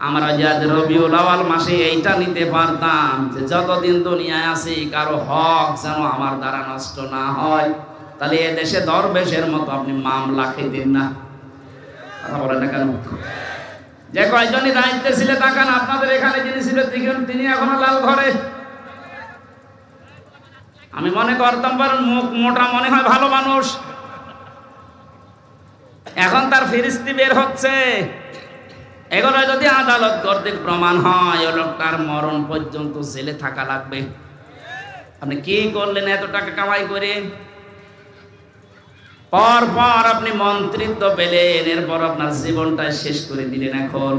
আমরা যাদের রবিউল আউয়াল মাসে এইটা নিতে পারতাম যে যতদিন দুনিয়ায় আছি কারো হক যেন আমার দ্বারা নষ্ট না হয়, তাহলে এ দেশে দরবেশের মতো আপনি মামলা খেতেন না। কথা বলেন না কেন? যে কয়জনই দায়িত্বে ছিল, তাকান আপনাদের এখানে যিনি ছিল তিনি এখনো লাল ঘরে। আমি মনে করতাম পারেন মুখ মোটা, মনে হয় ভালো মানুষ, এখন তার ফিরিস্তি বের হচ্ছে। এগুলো যদি আদালত কর্তৃক প্রমাণ হয়, ও লোকটার মরণ পর্যন্ত জেলে থাকা লাগবে। আপনি কি করলেন এত টাকা কামাই করে? পর পর আপনি মন্ত্রিত্ব পেলেন, এরপর আপনার জীবনটা শেষ করে দিলেন। এখন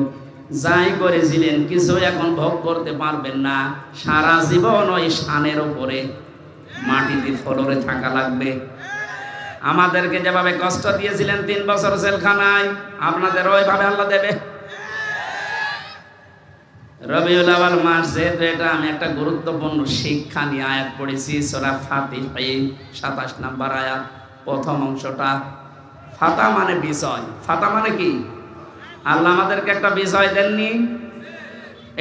যাই করেছিলেন কিছু এখন ভোগ করতে পারবেন না। সারা জীবন ওই শানের উপরে মাটিতে ফলরে থাকা লাগবে। আমাদেরকে যেভাবে কষ্ট দিয়েছিলেন 3 বছর জেলখানায়, আপনাদের ওইভাবে আল্লাহ দেবে। রবিউল আউয়াল মাস যেহেতু, এটা আমি একটা গুরুত্বপূর্ণ শিক্ষা নিয়ে আয়াত পড়েছি, সূরা ফাতিহা 27 নম্বর আয়াত, প্রথম অংশটা। ফাতা মানে বিজয়। ফাতা মানে কি? আল্লাহ আমাদেরকে একটা বিজয় দেননি?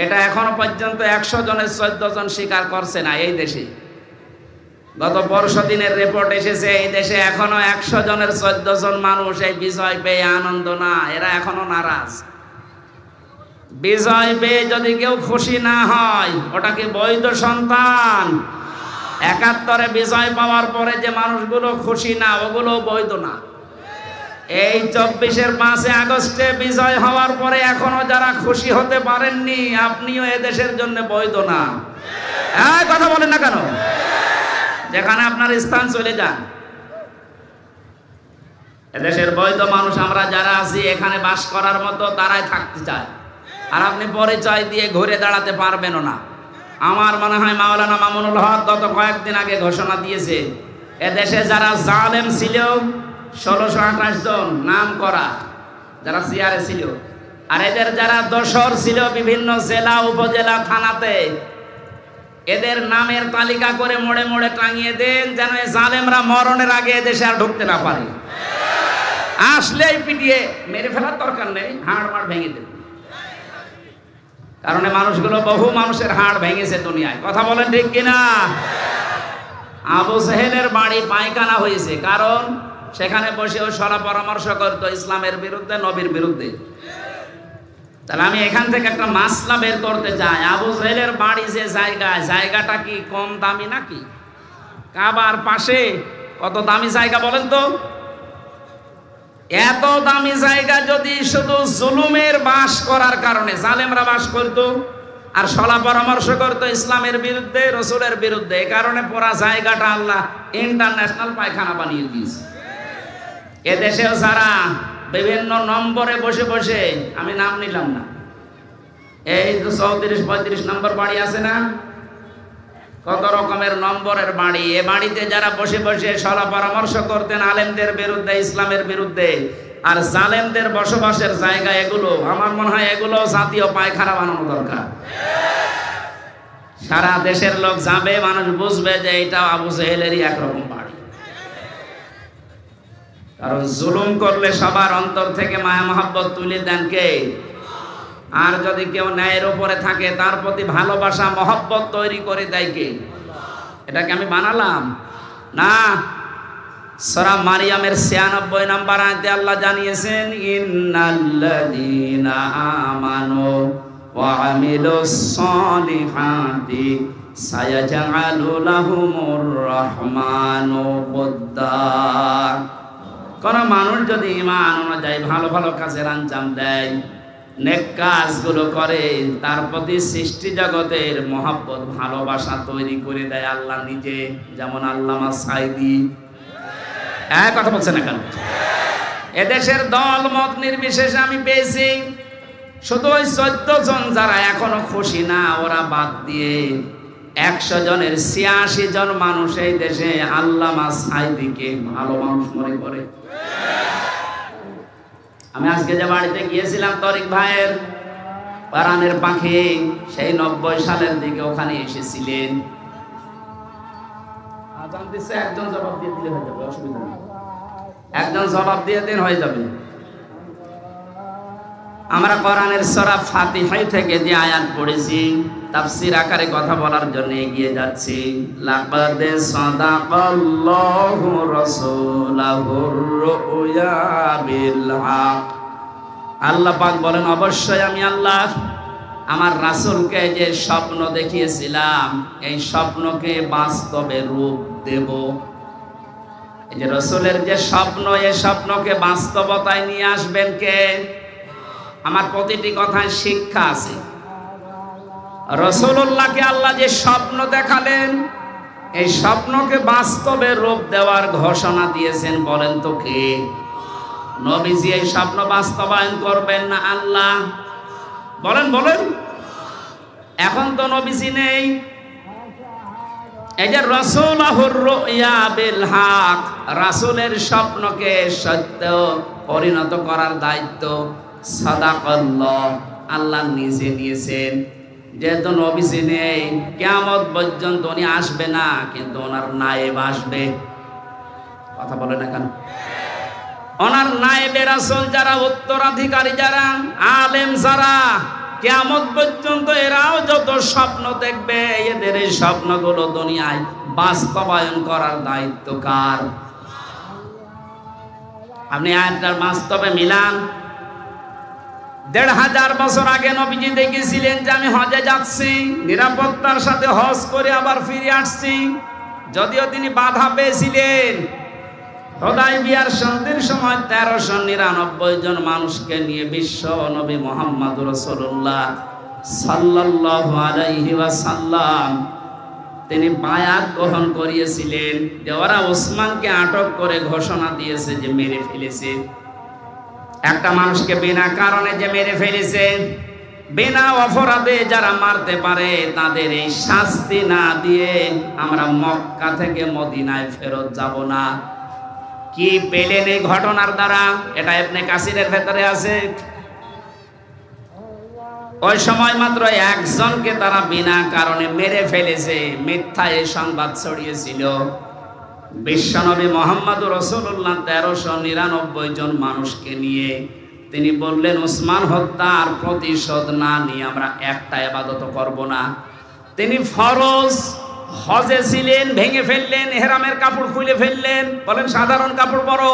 এটা এখনো পর্যন্ত 100 জনের 14 জন স্বীকার করছে না এই দেশে। গত 15 দিনের রিপোর্ট এসেছে, এই দেশে এখনো 100 জনের 14 জন মানুষ এই বিজয় পেয়ে আনন্দ না, এরা এখনো নারাজ। বিজয় পেয়ে যদি কেউ খুশি না হয়, ওটা কি বৈধ সন্তান? 71-এ বিজয় পাওয়ার পরে যে মানুষগুলো খুশি না, ওগুলো বৈধ না। এই 24-এর 5 আগস্টে বিজয় হওয়ার পরে এখনো যারা খুশি হতে পারেননি, আপনিও এদেশের জন্য বৈধ না। কথা বলেন না কেন? যেখানে আপনার স্থান চলে যান। এদেশের বৈধ মানুষ আমরা যারা আছি, এখানে বাস করার মতো তারাই থাকতে চায়। আর আপনি পরিচয় দিয়ে ঘুরে দাঁড়াতে পারবেনও না। আমার মনে হয় মাওলানা মামুনুল হক গত কয়েকদিন আগে ঘোষণা দিয়েছে, এদেশে যারা জালেম ছিল 1628 জন নাম করা, যারা চেয়ারে ছিল, আর এদের যারা দোসর ছিল বিভিন্ন জেলা উপজেলা থানাতে, এদের নামের তালিকা করে মোড়ে মোড়ে টাঙিয়ে দেন, যেন এই জালেমরা মরণের আগে এদেশে আর ঢুকতে না পারে। আসলেই পিটিয়ে মেরে ফেলার দরকার নেই, হাড় মাড় ভেঙে দেবে। কারণ মানুষগুলো, বহু মানুষের হাড় ভেঙেছে দুনিয়ায়। কথা বলেন ঠিক কিনা? আবু জেহেলের বাড়ি পায়খানা হয়েছে, কারণ সেখানে বসে ও সলা পরামর্শ করতো ইসলামের বিরুদ্ধে, নবীর বিরুদ্ধে। তাহলে আমি এখান থেকে একটা মাসলা বের করতে চাই, আবু জেহেলের বাড়ি যে জায়গায়, জায়গাটা কি কম দামি নাকি? কাবার পাশে কত দামি জায়গা বলেন তো? এত দামি জায়গা যদি শুধু জুলুমের বাস করার কারণে, জালেমরা বাস করতো আর সলা পরামর্শ করতো ইসলামের বিরুদ্ধে, রসুলের বিরুদ্ধে, এই কারণে পুরা জায়গাটা আল্লাহ ইন্টারন্যাশনাল পায়খানা বানিয়ে দিয়েছে। এদেশেও যারা বিভিন্ন নম্বরে বসে বসে, আমি নাম নিলাম না, এই তো 34-35 নম্বর বাড়ি আছে না, কত রকমের নম্বরের বাড়ি, এ বাড়িতে যারা বসে বসে সলা পরামর্শ করতেন আলেমদের বিরুদ্ধে, ইসলামের বিরুদ্ধে, আর জালেমদের বসবাসের জায়গা এগুলো, আমার মনে হয় এগুলো জাতীয় পায়খানা বানানো দরকার। সারা দেশের লোক যাবে, মানুষ বুঝবে যে এটা আবু জেহেলেরই একরকম বাড়ি। কারণ জুলুম করলে সবার অন্তর থেকে মায়া মহাব্বত তুলে দেন কে? আর যদি কেউ ন্যায়ের উপরে থাকে তার প্রতি ভালোবাসা মহব্বত তৈরি করে দেয় কে? এটাকে আমি বানালাম না। সূরা মারিয়ামের 96 নম্বর আয়াতে আল্লাহ জানিয়েছেন, ইন্নাল্লাযীনা আমানু ওয়া আমিলুস সালিহাতি সায়াজআলু লাহুমুর রাহমানু উদ্দা। কোন মানুষ যদি ঈমান অনুযায়ী ভালো ভালো কাজের আঞ্জাম দেয়, নেক কাজগুলো করে, তার প্রতি সৃষ্টি জগতের মহব্বত ভালোবাসা তৈরি করে দেয় আল্লাহ নিজে। যেমন আল্লামা সাঈদী, কথা বলছে না কেন? এদেশের দল মত নির্বিশেষে আমি পেয়েছি, শুধু ওই 14 জন যারা এখনো খুশি না, ওরা বাদ দিয়ে 100 জনের 86 জন মানুষ এই দেশে আল্লামা সাঈদীকে ভালো মানুষ মনে করে। আমি আজকে যে বাড়িতে গিয়েছিলাম তরিক ভাইয়ের, পারানের পাখি, সেই 90 সালের দিকে ওখানে এসেছিলেন। আজান দিচ্ছে, একজন জবাব দিয়ে দিলে হয়ে যাবে, অসুবিধা নেই, একজন জবাব দিয়ে দিন হয়ে যাবে। আমরা কোরআনের সূরা ফাতিহা থেকে যে আয়াত পড়েছি, তাফসীর আকারে কথা বলার জন্য এগিয়ে যাচ্ছি। লাকাদ সাদাকাল্লাহু রাসূলাহুর রুয়া বিল হক। আল্লাহ পাক বলেন, অবশ্যই আমি আল্লাহ আমার রাসূলকে যে স্বপ্ন দেখিয়েছিলাম, এই স্বপ্নকে বাস্তবে রূপ দেব। এই যে রাসূলের যে স্বপ্ন, এই স্বপ্নকে বাস্তবতায় নিয়ে আসবেন কে? আমার প্রতিটি কথায় শিক্ষা আছে। রাসূলুল্লাহকে আল্লাহ যে স্বপ্ন দেখালেন, এই স্বপ্নকে বাস্তবে রূপ দেওয়ার ঘোষণা দিয়েছেন, বলেন তো কে? নবীজি এই স্বপ্ন বাস্তবায়ন করবেন না আল্লাহ? বলেন বলেন। এখন তো নবীজি নেই। এই যে রাসূলুর রুয়া বিল হক, রাসূলের স্বপ্নকে সত্য পরিণত করার দায়িত্ব সাদাকাল্লাহ আল্লাহ নিজে নিয়েছেন। যেহেতু নবীজি নেই, কিয়ামত পর্যন্ত উনি আসবে না, কিন্তু ওনার নায়েব আসবে। কথা বলে না কেন? ওনার নায়েবে রাসূল যারা, উত্তরাধিকারী যারা, আলেম যারা, কিয়ামত পর্যন্ত এরাও যত স্বপ্ন দেখবে, এদের এই স্বপ্নগুলো দুনিয়ায় বাস্তবায়ন করার দায়িত্ব কার? আপনি আয়াতটার বাস্তবে মিলান। ১৫০০ বছর আগে নবীজি দেখেছিলেন যে আমি হজে যাচ্ছি, নিরাপত্তার সাথে হজ করে আবার ফিরে আসছি। যদিও তিনি বাধা পেয়েছিলেন, হুদায়বিয়ার সন্ধির সময় ১৩৯৯ জন মানুষকে নিয়ে বিশ্ব নবী মুহাম্মদ রাসূলুল্লাহ সাল্লাল্লাহু আলাইহি ওয়াসাল্লাম তিনি বায়াত গ্রহণ করিয়েছিলেন যে ওরা ওসমানকে আটক করে ঘোষণা দিয়েছে যে মেরে ফেলেছে। একটা মানুষকে বিনা কারণে যে মেরে ফেলেছে, বিনা অপরাধে যারা মারতে পারে, তাদের এই শাস্তি না দিয়ে আমরা মক্কা থেকে মদিনায় ফেরত যাব না। কি পেলেন এই ঘটনার দ্বারা? এটা ইবনে কাসিরের ভেতরে আছে। ওই সময় মাত্র একজনকে তারা বিনা কারণে মেরে ফেলেছে, মিথ্যা এই সংবাদ ছড়িয়েছিল। বিশ্বনবী মুহাম্মদ রাসূলুল্লাহ ১৩৯৯ জন মানুষকে নিয়ে তিনি বললেন, ওসমান হত্যার প্রতিশোধ না নিয়ে আমরা একটা ইবাদত করব না। তিনি ফরজ হজে ছিলেন, ভেঙে ফেললেন, ইহরামের কাপড় খুলে ফেললেন, বলেন সাধারণ কাপড় পরো।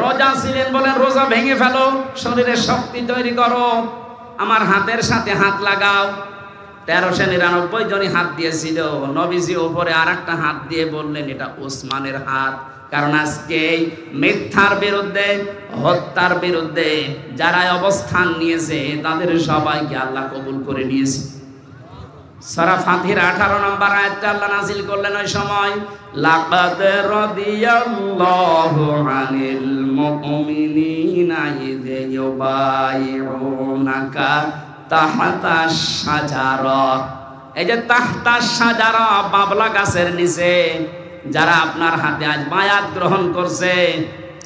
রোজা ছিলেন, বলেন রোজা ভেঙে ফেলো, শরীরে শক্তি তৈরি করো। আমার হাতের সাথে হাত লাগাও। 1399 জনই হাত দিয়েছিল। নবীজি উপরে আর একটা হাত দিয়ে বললেন এটা ওসমানের হাত। কারণ আজকে মিথ্যার বিরুদ্ধে, হত্যার বিরুদ্ধে যারা অবস্থান নিয়েছে তাদের সবাইকে আল্লাহ কবুল করে নিয়েছে। সূরা ফাতিহার 18 নম্বর আয়াতটা আল্লাহ নাযিল করলেন ওই সময়, লাকাদ রাদিয়াল্লাহু আনিল মুমিনিনা ইয ইউবাইউনাকা তাহতা শাজারা। এই যে তাহতা শাজারা, বাবলা গাছের নিচে যারা আপনার হাতে আজ বায়াত গ্রহণ করছে,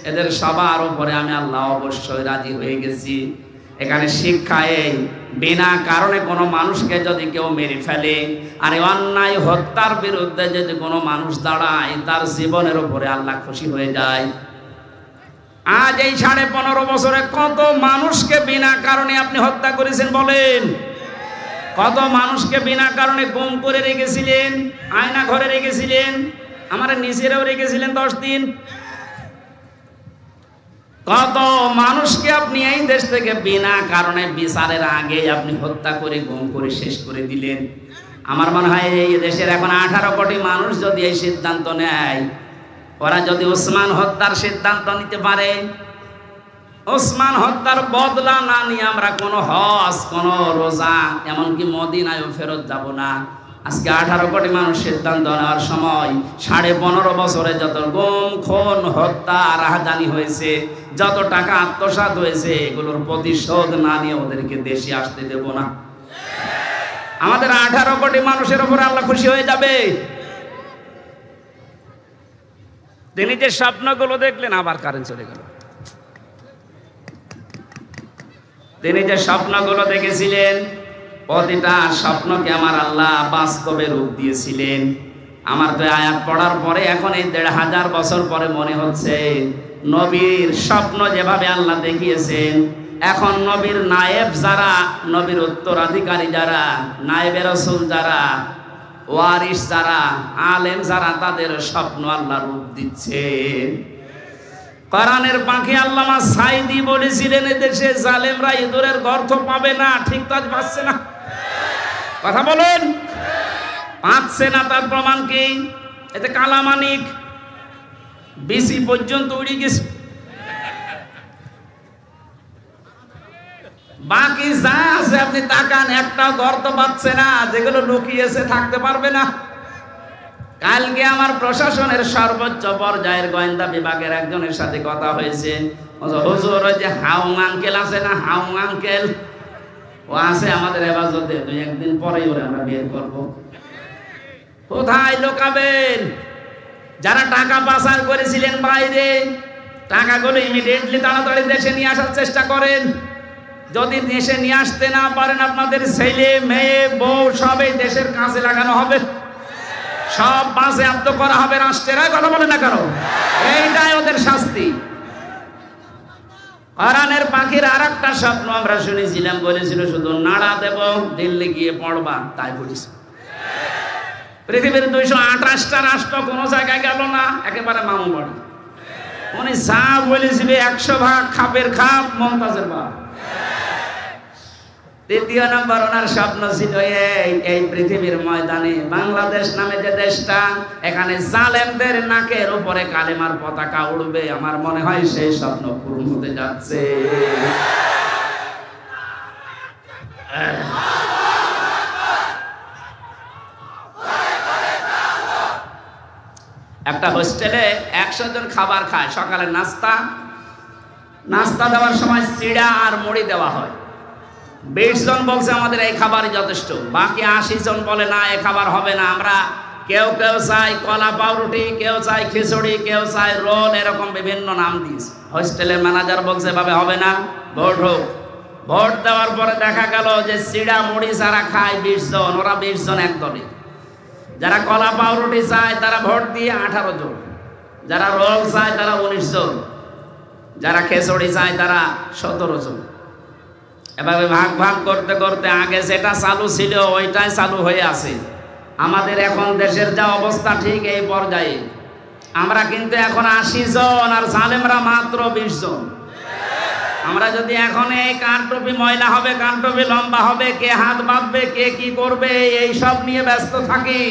এদের সবার উপরে আমি আল্লাহ অবশ্যই রাজি হয়ে গেছি। এখানে শিক্ষা এই, বিনা কারণে কোনো মানুষকে যদি কেউ মেরে ফেলে আর অন্যায় হত্যার বিরুদ্ধে যদি কোনো মানুষ দাঁড়ায়, তার জীবনের উপরে আল্লাহ খুশি হয়ে যায়। আজ এই 15.5 বছরে কত মানুষকে বিনা কারণে আপনি হত্যা করেছেন বলেন? কত মানুষকে বিনা কারণে গুম করে রেখেছিলেন, আয়না ঘরে রেখেছিলেন, আমার নিচেরাও রেখেছিলেন 10 দিন। কত মানুষকে আপনি এই দেশ থেকে বিনা কারণে বিচারের আগে আপনি হত্যা করে গুম করে শেষ করে দিলেন। আমার মনে হয় এই দেশের এখন 18 কোটি মানুষ যদি এই সিদ্ধান্ত নেয়, ওরা যদি ওসমান হত্যার সিদ্ধান্ত নিতে পারে, ওসমান হত্যার বদলা না নিয়ে আমরা কোনো হজ, কোনো রোজা, এমনকি মদিনায়ও ফেরত যাব না। আজকে 18 কোটি মানুষ সিদ্ধান্ত নেওয়ার সময় 15.5 বছরে যত গুম, খুন, হত্যা, রাহাজানি হয়েছে, যত টাকা আত্মসাৎ হয়েছে, এগুলোর প্রতিশোধ না নিয়ে ওদেরকে দেশে আসতে দেব না। আমাদের 18 কোটি মানুষের উপরে আল্লাহ খুশি হয়ে যাবে। তিনি যে স্বপ্নগুলো দেখলেন, আবার কারেন্ট চলে গেল। তিনি যে স্বপ্নগুলো দেখেছিলেন, প্রতিটা স্বপ্নকে আমার আল্লাহ বাস্তবে রূপ দিয়েছিলেন। আমার তো আয়াত পড়ার পরে এখন এই 1500 বছর পরে মনে হচ্ছে নবীর স্বপ্ন যেভাবে আল্লাহ দেখিয়েছেন, এখন নবীর নায়েব যারা, নবীর উত্তরাধিকারী যারা, নায়েবে রাসূল যারা, ওয়ারিস যারা, আলেম যারা, তাদের স্বপ্ন আল্লাহ রূপ দিচ্ছে। কোরআনের পাখি আল্লামা সাইদি বলেছিলেন, এদেশে জালেমরা ইঁদুরের গর্ত পাবে না। ঠিক কাজ পাচ্ছে না, কথা বলেন, পাচ্ছে না। তার প্রমাণ কি? এতে কালামানিক বিসি পর্যন্ত উড়ে গেছে। বাকি যা আছে আপনি তাকান, একটা গর্ত পাচ্ছে না, যেগুলো লুকিয়েছে থাকতে পারবে না। কালকে আমার প্রশাসনের সর্বোচ্চ পর্যায়ের গোয়েন্দা বিভাগের একজনের সাথে কথা হয়েছে। হুজুর, ওই যে হাউং আঙ্কেল আছে না, হাউং আঙ্কেল, ও আছে আমাদের হেফাজতে, 2-1 দিন পরেই ওরা আমরা বের করবো। কোথায় লোকাবেন? যারা টাকা পাচার করেছিলেন বাইরে, টাকাগুলো ইমিডিয়েটলি তাড়াতাড়ি দেশে নিয়ে আসার চেষ্টা করেন। যদি দেশে নিয়ে আসতে না পারেন, আপনাদের ছেলে মেয়ে বউ সবই দেশের কাজে লাগানো হবে, সব বাজেয়াপ্ত করা হবে রাষ্ট্রের। কথা বলে না কেন? এইটাই ওদের শাস্তি। কোরআনের পাখির আর একটা স্বপ্ন আমরা শুনেছিলাম, বলেছিল শুধু নাড়া দেব, দিল্লি গিয়ে পড়বা, তাই বলিস। পৃথিবীর 228টা রাষ্ট্র কোনো জায়গায় গেল না, একেবারে মামু বাড়ি। উনি যা বলেছিল 100 ভাগ খাপের খাপ, মমতাজের বাপ। 3 নম্বর ওনার স্বপ্ন ছিল এই পৃথিবীর ময়দানে বাংলাদেশ নামে যে দেশটা, এখানে জালেমদের নাকের উপরে কালেমার পতাকা উড়বে। আমার মনে হয় সেই স্বপ্ন পূরণ হতে যাচ্ছে। একটা হোস্টেলে 100 জন খাবার খায়, সকালে নাস্তা দেওয়ার সময় চিড়া আর মুড়ি দেওয়া হয়। 20 জন বলছে আমাদের এই খাবারই যথেষ্ট, বাকি 80 জন বলে না, এই খাবার হবে না। আমরা কেউ চাই কলা পাউরুটি, কেউ চাই খিচুড়ি, কেউ চাই রোল, এরকম বিভিন্ন নাম দিয়েছে। হোস্টেলের ম্যানেজার বলছে এভাবে হবে না, ভোট হোক। ভোট দেওয়ার পরে দেখা গেল যে চিড়া মুড়ি যারা খায় 20 জন, ওরা 20 জন এক দলে। যারা কলা পাউরুটি চায় তারা ভোট দিয়ে 18 জন, যারা রোল চায় তারা 19 জন, যারা খিচুড়ি চায় তারা 17 জন। এভাবে ভাগ ভাগ করতে করতে আগে যেটা চালু ছিল ওইটাই চালু হয়ে আছে। আমাদের এখন দেশের যা অবস্থা ঠিক এই পর্যায়ে, আমরা কিন্তু এখন 80 জন, আর জালেমরা মাত্র 20 জন। আমরা যদি এখন এই কার টুপি ময়লা হবে, কার টুপি লম্বা হবে, কে হাত বাঁধবে, কে কি করবে, এই সব নিয়ে ব্যস্ত থাকি,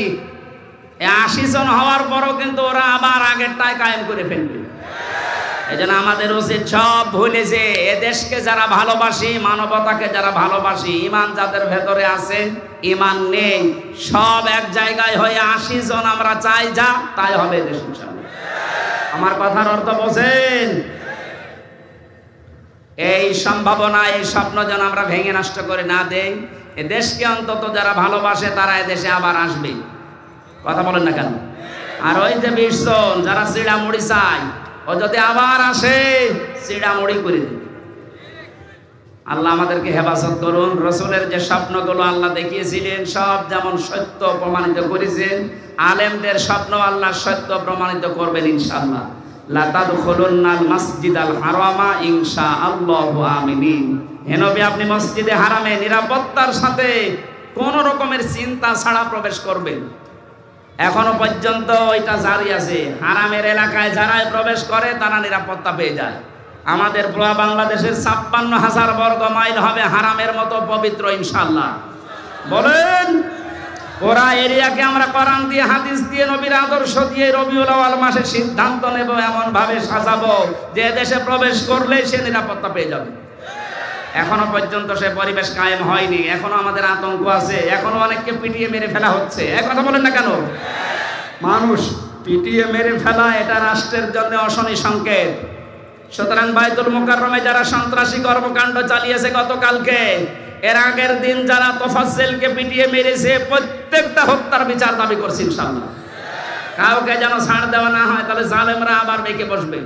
80 জন হওয়ার পরও কিন্তু ওরা আবার আগেরটাই কায়েম করে ফেলবে। এই জন্য আমাদের উচিত সব ভুলে যে এদেশকে যারা ভালোবাসি, মানবতাকে যারা ভালোবাসি, ইমান যাদের ভেতরে আছে, ইমান নেই, সব এক জায়গায় হয়ে 80 জন আমরা চাই যা তাই হবে দেশ ইনশাআল্লাহ। আমার কথার অর্থ বোঝেন? এই সম্ভাবনা, এই স্বপ্ন যেন আমরা ভেঙে নষ্ট করে না দেই। এ দেশকে অন্তত যারা ভালোবাসে তারা এদেশে আবার আসবে। কথা বলেন না কেন? আর ওই যে 20 জন যারা চিড়া মুড়ি চায়, ও যদি আবার আসে চিড়া মুড়ি করে দেবে। আল্লাহ আমাদেরকে হেফাজত করুন। রসুলের যে স্বপ্নগুলো আল্লাহ দেখিয়েছিলেন সব যেমন সত্য প্রমাণিত করেছেন, আলেমদের স্বপ্ন আল্লাহ সত্য প্রমাণিত করবেন ইনশাআল্লাহ। লা তাদখুলুন্নাল মাসজিদাল হারামা ইনশাআল্লাহু আমিনিন। হে নবী, আপনি মসজিদে হারামে নিরাপত্তার সাথে কোন রকমের চিন্তা ছাড়া প্রবেশ করবেন। এখনো পর্যন্ত ওইটা জারি আছে। হারামের এলাকায় যারাই প্রবেশ করে তারা নিরাপত্তা পেয়ে যায়। আমাদের পুরো বাংলাদেশের 56,000 বর্গ মাইল হবে হারামের মতো পবিত্র ইনশাআল্লাহ। বলেন, ওরা এরিয়াকে আমরা কোরআন দিয়ে, হাদিস দিয়ে, নবীর আদর্শ দিয়ে রবিউল আউয়াল মাসে সিদ্ধান্ত নেব, এমন ভাবে সাজাবো যে দেশে প্রবেশ করলে সে নিরাপত্তা পেয়ে যাবে। এখনো পর্যন্ত সে পরিবেশ কায়েম হয়নি। এখনো আমাদের আতঙ্ক আছে, এখনো অনেককে পিটিয়ে মেরে ফেলা হচ্ছে। এক কথা বলেন না কেন? মানুষ পিটিয়ে মেরে ফেলা এটা রাষ্ট্রের জন্য অশনি সংকেত। সুতরাং বাইতুল মুকাররমে যারা সন্ত্রাসী কর্মকাণ্ড চালিয়েছে গতকালকে, এর আগের দিন যারা তোফাজ্জেলকে পিটিয়ে মেরেছে, প্রত্যেকটা হত্যার বিচার দাবি করছে ইনশাআল্লাহ। কাউকে যেন ছাড় দেওয়া না হয়, তাহলে জালেমরা আবার বেঁকে বসবে।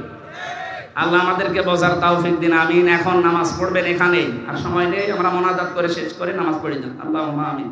আল্লাহ আমাদেরকে বোঝার তৌফিক দিন, আমিন। এখন নামাজ পড়বেন এখানে, আর সময় নেই, আমরা মোনাজাত করে শেষ করে নামাজ পড়ে যান। আল্লাহুম্মা আমিন।